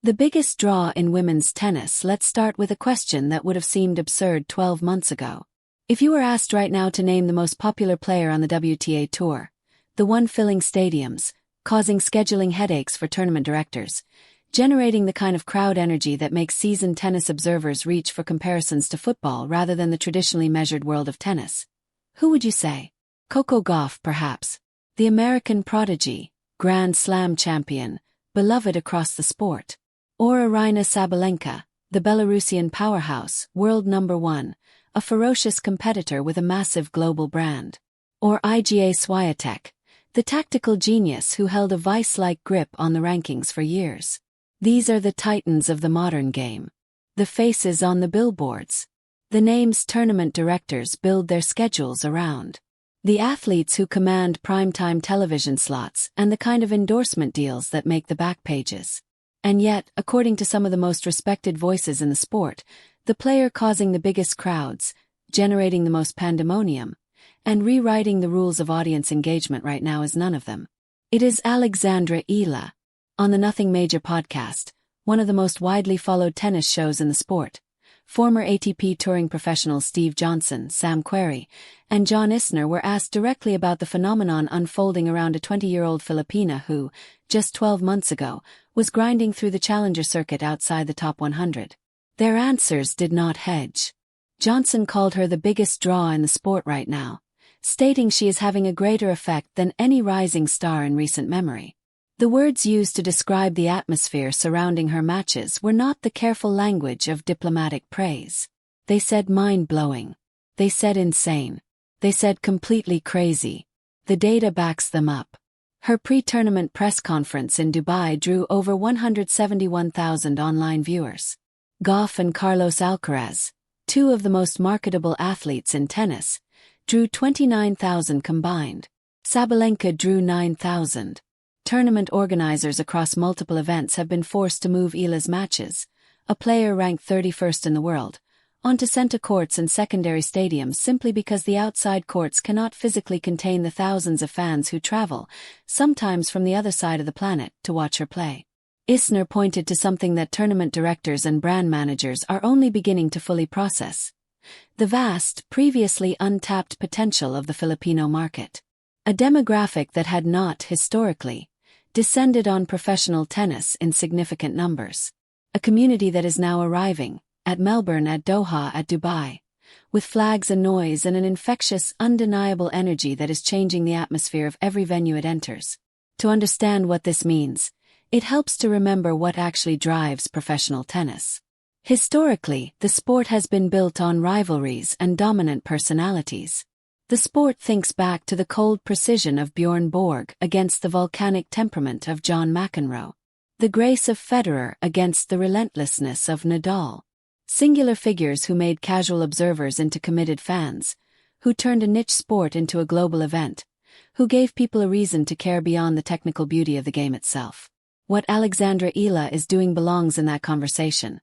The biggest draw in women's tennis. Let's start with a question that would have seemed absurd 12 months ago. If you were asked right now to name the most popular player on the WTA Tour, the one filling stadiums, causing scheduling headaches for tournament directors, generating the kind of crowd energy that makes seasoned tennis observers reach for comparisons to football rather than the traditionally measured world of tennis, who would you say? Coco Gauff, perhaps. The American prodigy, Grand Slam champion, beloved across the sport. Or Aryna Sabalenka, the Belarusian powerhouse, world number one, a ferocious competitor with a massive global brand. Or Iga Swiatek, the tactical genius who held a vice-like grip on the rankings for years. These are the titans of the modern game. The faces on the billboards. The names tournament directors build their schedules around. The athletes who command primetime television slots and the kind of endorsement deals that make the back pages. And yet, according to some of the most respected voices in the sport, the player causing the biggest crowds, generating the most pandemonium, and rewriting the rules of audience engagement right now is none of them. It is Alexandra Eala. On the Nothing Major podcast, one of the most widely followed tennis shows in the sport, former ATP touring professionals Steve Johnson, Sam Querrey, and John Isner were asked directly about the phenomenon unfolding around a 20-year-old Filipina who, just 12 months ago, was grinding through the challenger circuit outside the top 100. Their answers did not hedge. Johnson called her the biggest draw in the sport right now, stating she is having a greater effect than any rising star in recent memory. The words used to describe the atmosphere surrounding her matches were not the careful language of diplomatic praise. They said mind-blowing. They said insane. They said completely crazy. The data backs them up. Her pre-tournament press conference in Dubai drew over 171,000 online viewers. Gauff and Carlos Alcaraz, two of the most marketable athletes in tennis, drew 29,000 combined. Sabalenka drew 9,000. Tournament organizers across multiple events have been forced to move Eala's matches, a player ranked 31st in the world, onto center courts and secondary stadiums simply because the outside courts cannot physically contain the thousands of fans who travel, sometimes from the other side of the planet, to watch her play. Isner pointed to something that tournament directors and brand managers are only beginning to fully process: the vast, previously untapped potential of the Filipino market. A demographic that had not, historically, descended on professional tennis in significant numbers. A community that is now arriving, at Melbourne, at Doha, at Dubai, with flags and noise and an infectious, undeniable energy that is changing the atmosphere of every venue it enters. To understand what this means, it helps to remember what actually drives professional tennis. Historically, the sport has been built on rivalries and dominant personalities. The sport thinks back to the cold precision of Bjorn Borg against the volcanic temperament of John McEnroe. The grace of Federer against the relentlessness of Nadal. Singular figures who made casual observers into committed fans, who turned a niche sport into a global event, who gave people a reason to care beyond the technical beauty of the game itself. What Alexandra Eala is doing belongs in that conversation.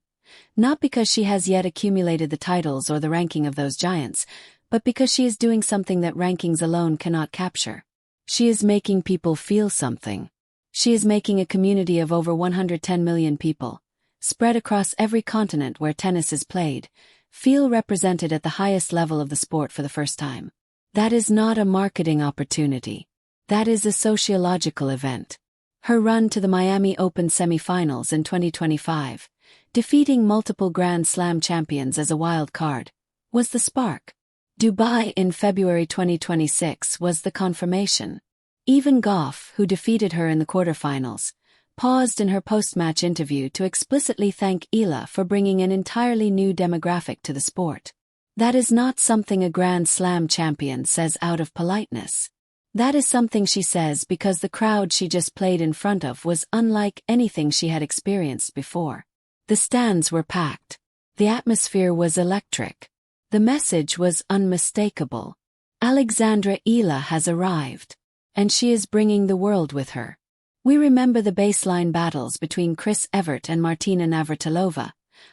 Not because she has yet accumulated the titles or the ranking of those giants, but because she is doing something that rankings alone cannot capture. She is making people feel something. She is making a community of over 110 million people, spread across every continent where tennis is played, feel represented at the highest level of the sport for the first time. That is not a marketing opportunity. That is a sociological event. Her run to the Miami Open semifinals in 2025, defeating multiple Grand Slam champions as a wild card, was the spark. Dubai in February 2026 was the confirmation. Even Gauff, who defeated her in the quarterfinals, paused in her post-match interview to explicitly thank Eala for bringing an entirely new demographic to the sport. That is not something a Grand Slam champion says out of politeness. That is something she says because the crowd she just played in front of was unlike anything she had experienced before. The stands were packed. The atmosphere was electric. The message was unmistakable. Alexandra Eala has arrived. And she is bringing the world with her. We remember the baseline battles between Chris Evert and Martina Navratilova,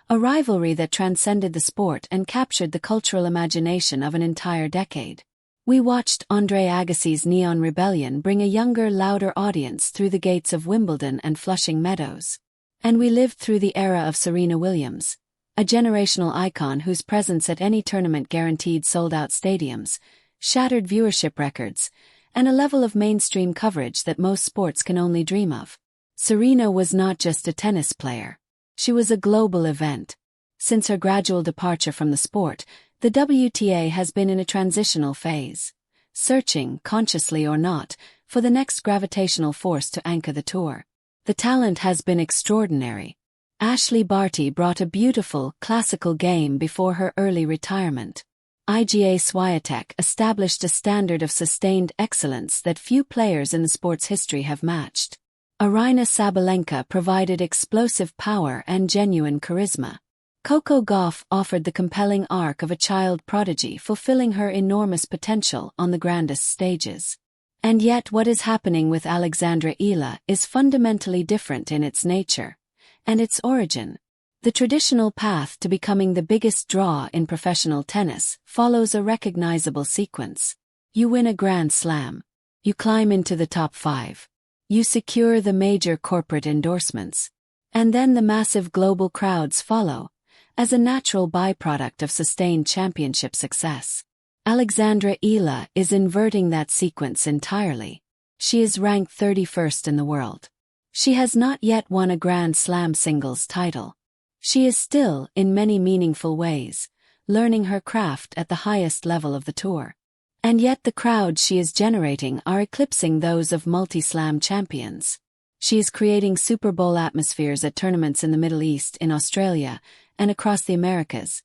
a rivalry that transcended the sport and captured the cultural imagination of an entire decade. We watched Andre Agassi's Neon Rebellion bring a younger, louder audience through the gates of Wimbledon and Flushing Meadows. And we lived through the era of Serena Williams, a generational icon whose presence at any tournament guaranteed sold-out stadiums, shattered viewership records, and a level of mainstream coverage that most sports can only dream of. Serena was not just a tennis player. She was a global event. Since her gradual departure from the sport, the WTA has been in a transitional phase, searching, consciously or not, for the next gravitational force to anchor the tour. The talent has been extraordinary. Ashleigh Barty brought a beautiful, classical game before her early retirement. Iga Swiatek established a standard of sustained excellence that few players in the sport's history have matched. Aryna Sabalenka provided explosive power and genuine charisma. Coco Gauff offered the compelling arc of a child prodigy fulfilling her enormous potential on the grandest stages. And yet what is happening with Alexandra Eala is fundamentally different in its nature and its origin. The traditional path to becoming the biggest draw in professional tennis follows a recognizable sequence. You win a Grand Slam. You climb into the top 5. You secure the major corporate endorsements. And then the massive global crowds follow, as a natural byproduct of sustained championship success. Alexandra Eala is inverting that sequence entirely. She is ranked 31st in the world. She has not yet won a Grand Slam singles title. She is still, in many meaningful ways, learning her craft at the highest level of the tour. And yet the crowds she is generating are eclipsing those of multi-slam champions. She is creating Super Bowl atmospheres at tournaments in the Middle East, in Australia, and across the Americas,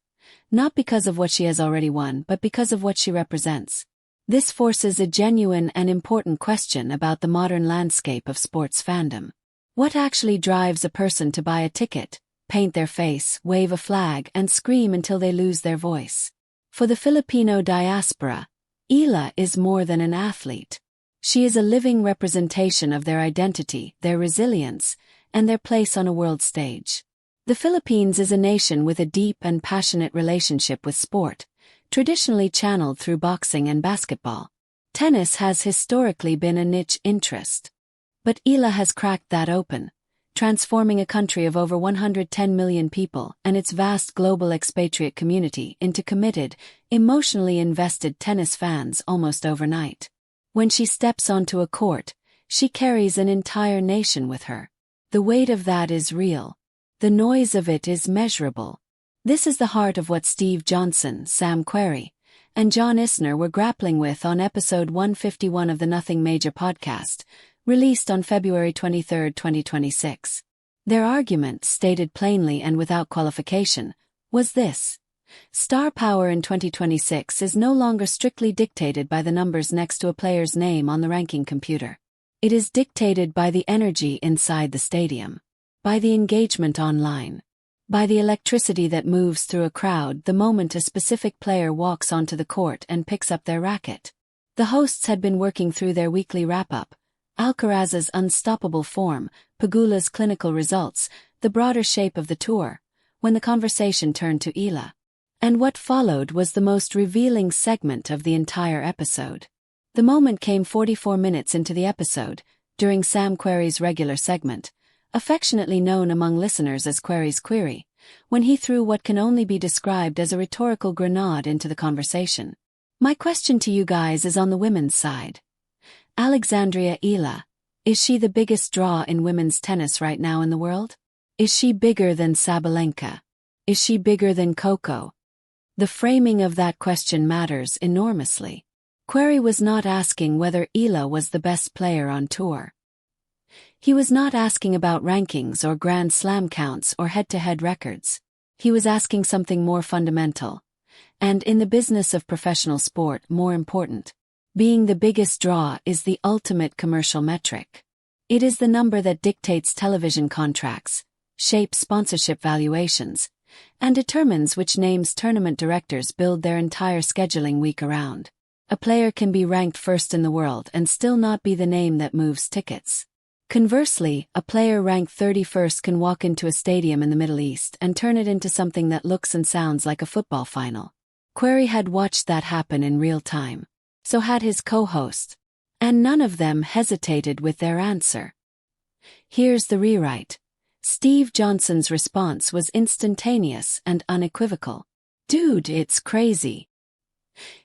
not because of what she has already won but because of what she represents. This forces a genuine and important question about the modern landscape of sports fandom. What actually drives a person to buy a ticket, paint their face, wave a flag, and scream until they lose their voice? For the Filipino diaspora, Eala is more than an athlete. She is a living representation of their identity, their resilience, and their place on a world stage. The Philippines is a nation with a deep and passionate relationship with sport, traditionally channeled through boxing and basketball. Tennis has historically been a niche interest. But Eala has cracked that open, transforming a country of over 110 million people and its vast global expatriate community into committed, emotionally invested tennis fans almost overnight. When she steps onto a court, she carries an entire nation with her. The weight of that is real. The noise of it is measurable. This is the heart of what Steve Johnson, Sam Querrey, and John Isner were grappling with on episode 151 of the Nothing Major podcast, released on February 23, 2026. Their argument, stated plainly and without qualification, was this: star power in 2026 is no longer strictly dictated by the numbers next to a player's name on the ranking computer. It is dictated by the energy inside the stadium, by the engagement online, by the electricity that moves through a crowd the moment a specific player walks onto the court and picks up their racket. The hosts had been working through their weekly wrap-up, Alcaraz's unstoppable form, Pegula's clinical results, the broader shape of the tour, when the conversation turned to Eala. And what followed was the most revealing segment of the entire episode. The moment came 44 minutes into the episode, during Sam Querrey's regular segment, affectionately known among listeners as Querrey's Query, when he threw what can only be described as a rhetorical grenade into the conversation. My question to you guys is on the women's side. Alexandra Eala, is she the biggest draw in women's tennis right now in the world? Is she bigger than Sabalenka? Is she bigger than Coco? The framing of that question matters enormously. Querrey was not asking whether Eala was the best player on tour. He was not asking about rankings or Grand Slam counts or head-to-head records. He was asking something more fundamental, and in the business of professional sport, more important. Being the biggest draw is the ultimate commercial metric. It is the number that dictates television contracts, shapes sponsorship valuations, and determines which names tournament directors build their entire scheduling week around. A player can be ranked first in the world and still not be the name that moves tickets. Conversely, a player ranked 31st can walk into a stadium in the Middle East and turn it into something that looks and sounds like a football final. Querrey had watched that happen in real time. So had his co-host. And none of them hesitated with their answer. Here's the rewrite. Steve Johnson's response was instantaneous and unequivocal. "Dude, it's crazy."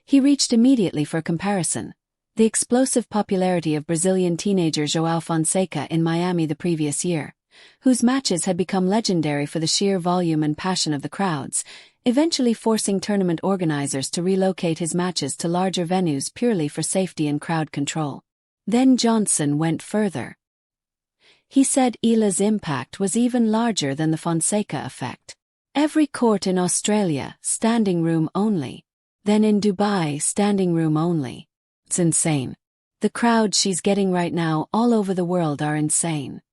He reached immediately for comparison. The explosive popularity of Brazilian teenager João Fonseca in Miami the previous year, whose matches had become legendary for the sheer volume and passion of the crowds, eventually forcing tournament organizers to relocate his matches to larger venues purely for safety and crowd control. Then Johnson went further. He said Eala's impact was even larger than the Fonseca effect. Every court in Australia, standing room only. Then in Dubai, standing room only. It's insane. The crowds she's getting right now all over the world are insane.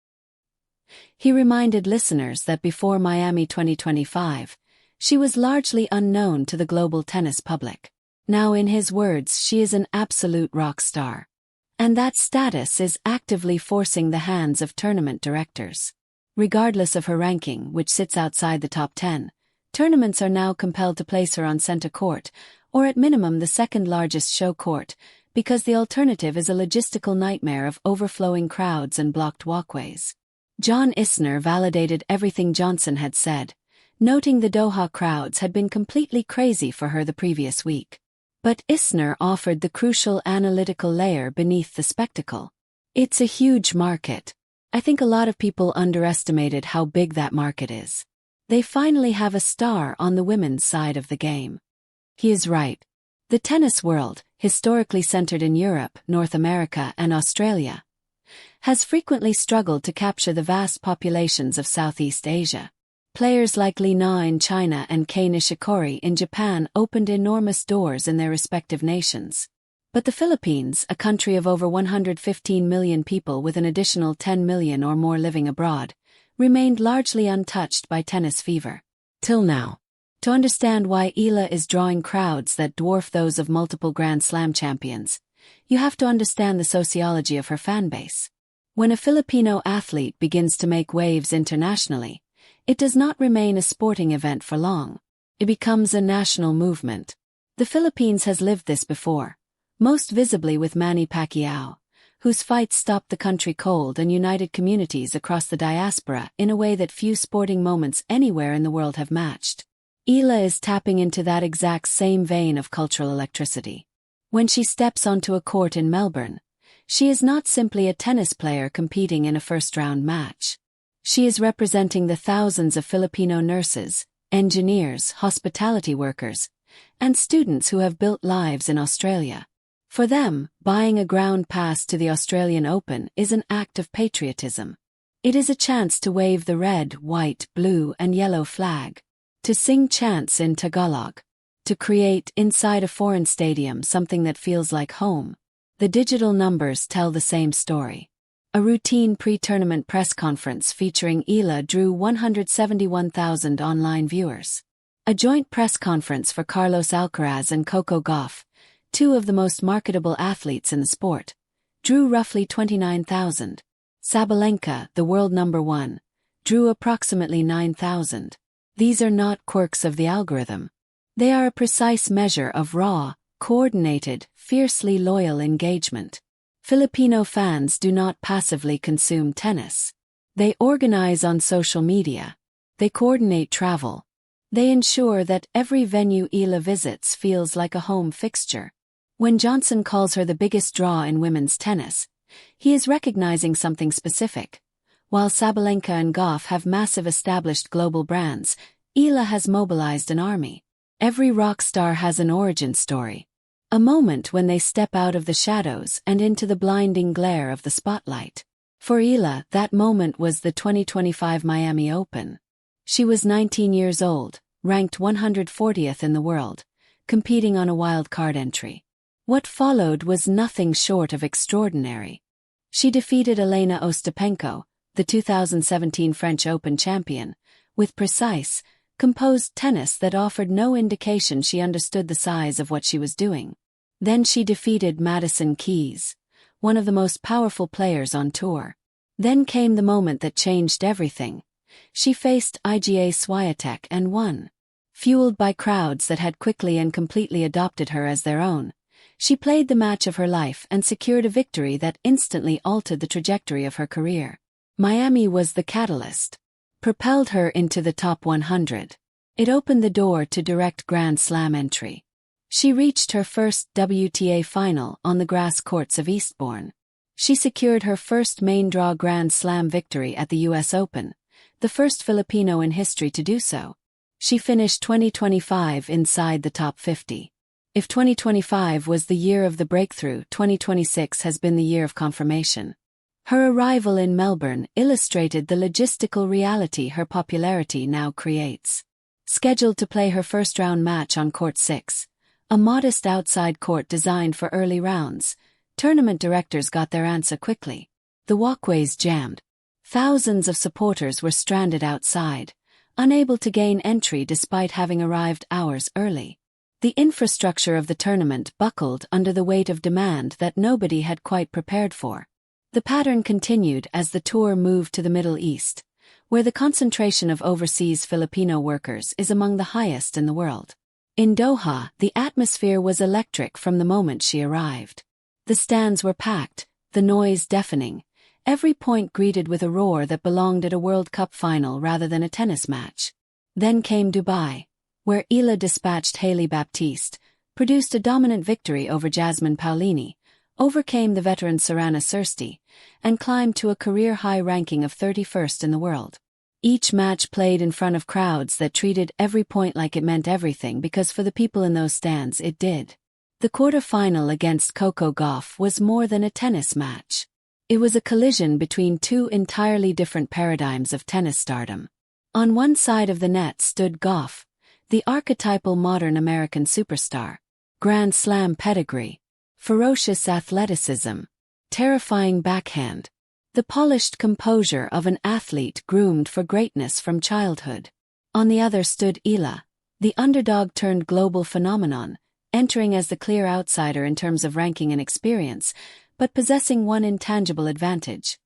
He reminded listeners that before Miami 2025, she was largely unknown to the global tennis public. Now, in his words, she is an absolute rock star. And that status is actively forcing the hands of tournament directors. Regardless of her ranking, which sits outside the top 10, tournaments are now compelled to place her on center court, or at minimum the second largest show court, because the alternative is a logistical nightmare of overflowing crowds and blocked walkways. John Isner validated everything Johnson had said, noting the Doha crowds had been completely crazy for her the previous week. But Isner offered the crucial analytical layer beneath the spectacle. It's a huge market. I think a lot of people underestimated how big that market is. They finally have a star on the women's side of the game. He is right. The tennis world, historically centered in Europe, North America, and Australia, has frequently struggled to capture the vast populations of Southeast Asia. Players like Li Na in China and Kei Nishikori in Japan opened enormous doors in their respective nations. But the Philippines, a country of over 115 million people with an additional 10 million or more living abroad, remained largely untouched by tennis fever. Till now. To understand why Eala is drawing crowds that dwarf those of multiple Grand Slam champions, you have to understand the sociology of her fanbase. When a Filipino athlete begins to make waves internationally, it does not remain a sporting event for long. It becomes a national movement. The Philippines has lived this before, most visibly with Manny Pacquiao, whose fights stopped the country cold and united communities across the diaspora in a way that few sporting moments anywhere in the world have matched. Eala is tapping into that exact same vein of cultural electricity. When she steps onto a court in Melbourne, she is not simply a tennis player competing in a first-round match. She is representing the thousands of Filipino nurses, engineers, hospitality workers, and students who have built lives in Australia. For them, buying a ground pass to the Australian Open is an act of patriotism. It is a chance to wave the red, white, blue, and yellow flag, to sing chants in Tagalog, to create, inside a foreign stadium, something that feels like home. The digital numbers tell the same story. A routine pre-tournament press conference featuring Eala drew 171,000 online viewers. A joint press conference for Carlos Alcaraz and Coco Gauff, two of the most marketable athletes in the sport, drew roughly 29,000. Sabalenka, the world number one, drew approximately 9,000. These are not quirks of the algorithm. They are a precise measure of raw, coordinated, fiercely loyal engagement. Filipino fans do not passively consume tennis. They organize on social media. They coordinate travel. They ensure that every venue Eala visits feels like a home fixture. When Johnson calls her the biggest draw in women's tennis, he is recognizing something specific. While Sabalenka and Gauff have massive established global brands, Eala has mobilized an army. Every rock star has an origin story. A moment when they step out of the shadows and into the blinding glare of the spotlight. For Eala, that moment was the 2025 Miami Open. She was 19 years old, ranked 140th in the world, competing on a wild card entry. What followed was nothing short of extraordinary. She defeated Elena Ostapenko, the 2017 French Open champion, with precise, composed tennis that offered no indication she understood the size of what she was doing. Then she defeated Madison Keys, one of the most powerful players on tour. Then came the moment that changed everything. She faced Iga Swiatek and won. Fueled by crowds that had quickly and completely adopted her as their own, she played the match of her life and secured a victory that instantly altered the trajectory of her career. Miami was the catalyst. propelled her into the top 100. It opened the door to direct Grand Slam entry. She reached her first WTA final on the grass courts of Eastbourne. She secured her first main draw Grand Slam victory at the US Open, the first Filipino in history to do so. She finished 2025 inside the top 50. If 2025 was the year of the breakthrough, 2026 has been the year of confirmation. Her arrival in Melbourne illustrated the logistical reality her popularity now creates. Scheduled to play her first-round match on Court 6, a modest outside court designed for early rounds, tournament directors got their answer quickly. The walkways jammed. Thousands of supporters were stranded outside, unable to gain entry despite having arrived hours early. The infrastructure of the tournament buckled under the weight of demand that nobody had quite prepared for. The pattern continued as the tour moved to the Middle East, where the concentration of overseas Filipino workers is among the highest in the world. In Doha, the atmosphere was electric from the moment she arrived. The stands were packed, the noise deafening, every point greeted with a roar that belonged at a World Cup final rather than a tennis match. Then came Dubai, where Eala dispatched Hailey Baptiste, produced a dominant victory over Jasmine Paolini, overcame the veteran Sorana Cîrstea, and climbed to a career-high ranking of 31st in the world. Each match played in front of crowds that treated every point like it meant everything because for the people in those stands it did. The quarter-final against Coco Gauff was more than a tennis match. It was a collision between two entirely different paradigms of tennis stardom. On one side of the net stood Gauff, the archetypal modern American superstar. Grand Slam pedigree, ferocious athleticism, terrifying backhand, the polished composure of an athlete groomed for greatness from childhood. On the other stood Eala, the underdog-turned-global phenomenon, entering as the clear outsider in terms of ranking and experience, but possessing one intangible advantage: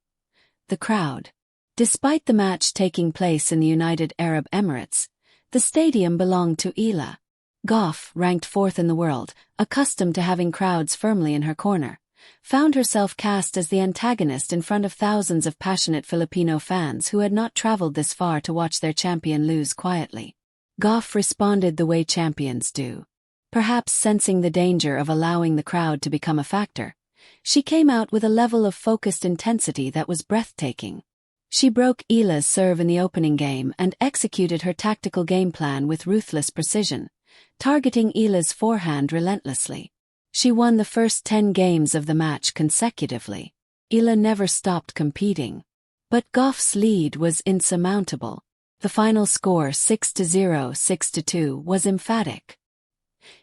the crowd. Despite the match taking place in the United Arab Emirates, the stadium belonged to Eala. Gauff, ranked 4th in the world, accustomed to having crowds firmly in her corner, found herself cast as the antagonist in front of thousands of passionate Filipino fans who had not traveled this far to watch their champion lose quietly. Gauff responded the way champions do. Perhaps sensing the danger of allowing the crowd to become a factor, she came out with a level of focused intensity that was breathtaking. She broke Eala's serve in the opening game and executed her tactical game plan with ruthless precision, targeting Eala's forehand relentlessly. She won the first 10 games of the match consecutively. Eala never stopped competing. But Gauff's lead was insurmountable. The final score 6-0, 6-2 was emphatic.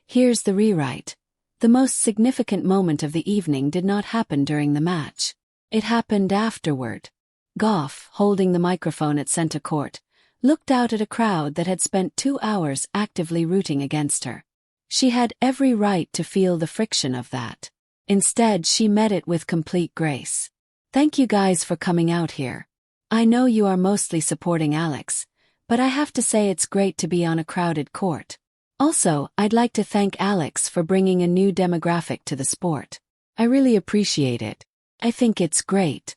Here's the rewrite. The most significant moment of the evening did not happen during the match. It happened afterward. Gauff, holding the microphone at center court, looked out at a crowd that had spent 2 hours actively rooting against her. She had every right to feel the friction of that. Instead, she met it with complete grace. "Thank you guys for coming out here. I know you are mostly supporting Alex, but I have to say it's great to be on a crowded court. Also, I'd like to thank Alex for bringing a new demographic to the sport. I really appreciate it. I think it's great."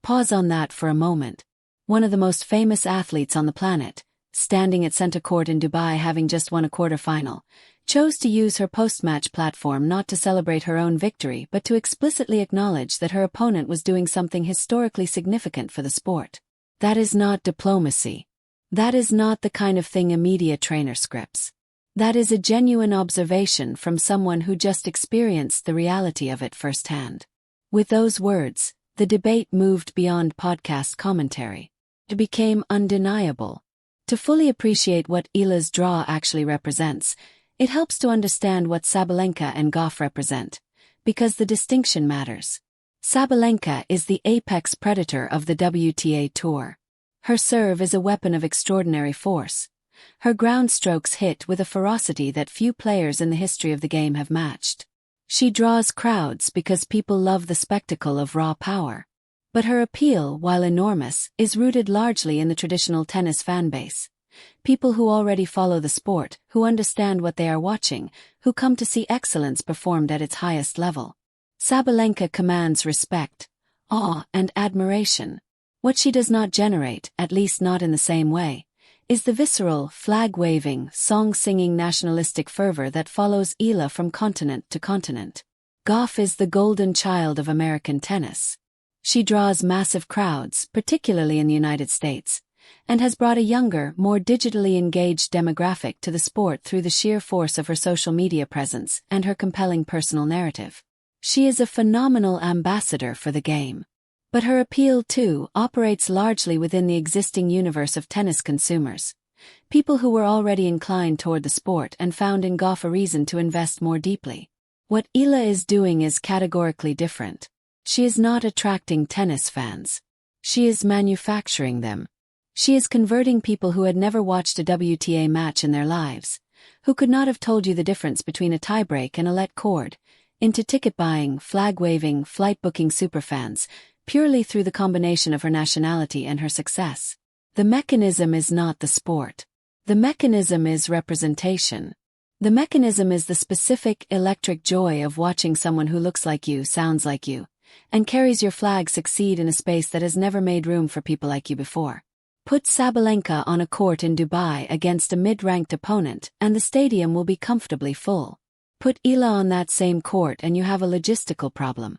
Pause on that for a moment. One of the most famous athletes on the planet, standing at center court in Dubai having just won a quarterfinal, chose to use her post-match platform not to celebrate her own victory but to explicitly acknowledge that her opponent was doing something historically significant for the sport. That is not diplomacy. That is not the kind of thing a media trainer scripts. That is a genuine observation from someone who just experienced the reality of it firsthand. With those words, the debate moved beyond podcast commentary. It became undeniable. To fully appreciate what Eala's draw actually represents, it helps to understand what Sabalenka and Gauff represent, because the distinction matters. Sabalenka is the apex predator of the WTA Tour. Her serve is a weapon of extraordinary force. Her ground strokes hit with a ferocity that few players in the history of the game have matched. She draws crowds because people love the spectacle of raw power. But her appeal, while enormous, is rooted largely in the traditional tennis fanbase. People who already follow the sport, who understand what they are watching, who come to see excellence performed at its highest level. Sabalenka commands respect, awe, and admiration. What she does not generate, at least not in the same way, is the visceral, flag-waving, song-singing nationalistic fervor that follows Eala from continent to continent. Gauff is the golden child of American tennis. She draws massive crowds, particularly in the United States, and has brought a younger, more digitally engaged demographic to the sport through the sheer force of her social media presence and her compelling personal narrative. She is a phenomenal ambassador for the game. But her appeal, too, operates largely within the existing universe of tennis consumers, people who were already inclined toward the sport and found in Gauff a reason to invest more deeply. What Eala is doing is categorically different. She is not attracting tennis fans. She is manufacturing them. She is converting people who had never watched a WTA match in their lives, who could not have told you the difference between a tiebreak and a let cord, into ticket-buying, flag-waving, flight-booking superfans, purely through the combination of her nationality and her success. The mechanism is not the sport. The mechanism is representation. The mechanism is the specific, electric joy of watching someone who looks like you, sounds like you, and carries your flag succeed in a space that has never made room for people like you before. Put Sabalenka on a court in Dubai against a mid-ranked opponent, and the stadium will be comfortably full. Put Eala on that same court and you have a logistical problem.